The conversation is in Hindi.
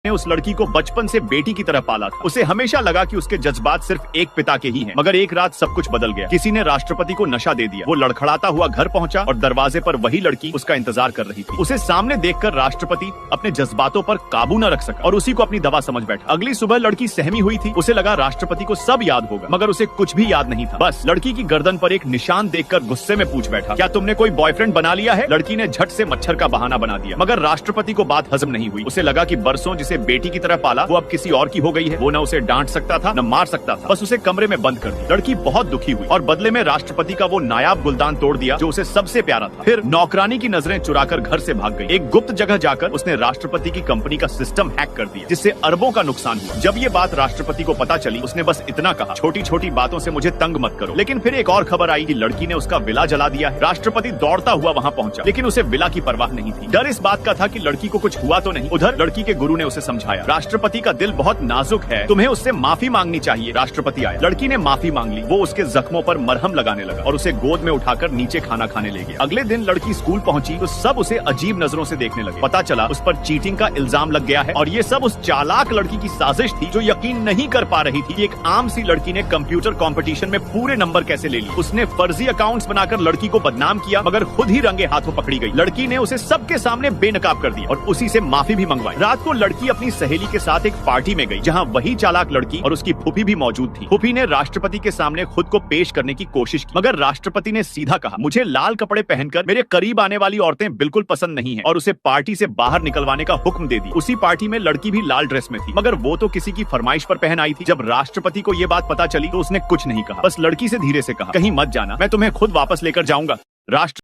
ने उस लड़की को बचपन से बेटी की तरह पाला था। उसे हमेशा लगा कि उसके जज्बात सिर्फ एक पिता के ही हैं। मगर एक रात सब कुछ बदल गया। किसी ने राष्ट्रपति को नशा दे दिया। वो लड़खड़ाता हुआ घर पहुंचा और दरवाजे पर वही लड़की उसका इंतजार कर रही थी। उसे सामने देखकर राष्ट्रपति अपने जज्बातों पर काबू न रख सका और उसी को अपनी दवा समझ बैठा। अगली सुबह लड़की सहमी हुई थी। उसे लगा राष्ट्रपति को सब याद होगा, मगर उसे कुछ भी याद नहीं था। बस लड़की की गर्दन पर एक निशान देखकर गुस्से में पूछ बैठा, क्या तुमने कोई बॉयफ्रेंड बना लिया है? लड़की ने झट से मच्छर का बहाना बना दिया, मगर राष्ट्रपति को बात हजम नहीं हुई। उसे लगा कि बरसों जिसे बेटी की तरह पाला वो अब किसी और की हो गई है। वो न उसे डांट सकता था न मार सकता था, बस उसे कमरे में बंद कर दिया। लड़की बहुत दुखी हुई और बदले में राष्ट्रपति का वो नायाब गुलदान तोड़ दिया जो उसे सबसे प्यारा था। फिर नौकरानी की नजरें चुराकर घर से भाग गई। एक गुप्त जगह जाकर उसने राष्ट्रपति की कंपनी का सिस्टम हैक कर दिया, जिससे अरबों का नुकसान हुआ। जब ये बात राष्ट्रपति को पता चली, उसने बस इतना कहा, छोटी छोटी बातों से मुझे तंग मत करो। लेकिन फिर एक और खबर आई कि लड़की ने उसका विला जला दिया है। राष्ट्रपति दौड़ता हुआ वहाँ पहुंचा, लेकिन उसे विला की परवाह नहीं थी। डर इस बात का था कि लड़की को कुछ हुआ तो नहीं। उधर लड़की के गुरु ने उसे समझाया, राष्ट्रपति का दिल बहुत नाजुक है, तुम्हें उससे माफी मांगनी चाहिए। राष्ट्रपति आया, लड़की ने माफी मांग ली। वो उसके जख्मों पर मरहम लगाने लगा और उसे गोद में उठाकर नीचे खाना खाने ले गया। अगले दिन लड़की स्कूल पहुंची तो सब उसे अजीब नजरों से देखने लगे। पता चला उस पर चीटिंग का इल्जाम लग गया है और ये सब उस चालाक लड़की की साजिश थी जो यकीन नहीं कर पा रही थी कि एक आम सी लड़की ने कंप्यूटर कंपटीशन में पूरे नंबर कैसे ले लिए। उसने फर्जी अकाउंट्स बनाकर लड़की को बदनाम किया, मगर खुद ही रंगे हाथों पकड़ी गई। लड़की ने उसे सबके सामने बेनकाब कर दिया और उसी से माफी भी मंगवाई। रात को लड़की अपनी सहेली के साथ एक पार्टी में गई, जहाँ वही चालाक लड़की और उसकी फूफी भी मौजूद थी। फूफी ने राष्ट्रपति के सामने खुद को पेश करने की कोशिश की, मगर राष्ट्रपति ने सीधा कहा, मुझे लाल कपड़े पहनकर मेरे करीब आने वाली औरतें बिल्कुल पसंद नहीं है, और उसे पार्टी से बाहर निकलवाने का हुक्म दे दी। उसी पार्टी में लड़की भी लाल ड्रेस में थी, मगर वो तो किसी की फरमाइश पर पहन आई थी। जब राष्ट्रपति को ये बात पता चली तो उसने कुछ नहीं कहा, बस लड़की से धीरे से कहा, कहीं मत जाना, मैं तुम्हें खुद वापस लेकर जाऊंगा। राष्ट्र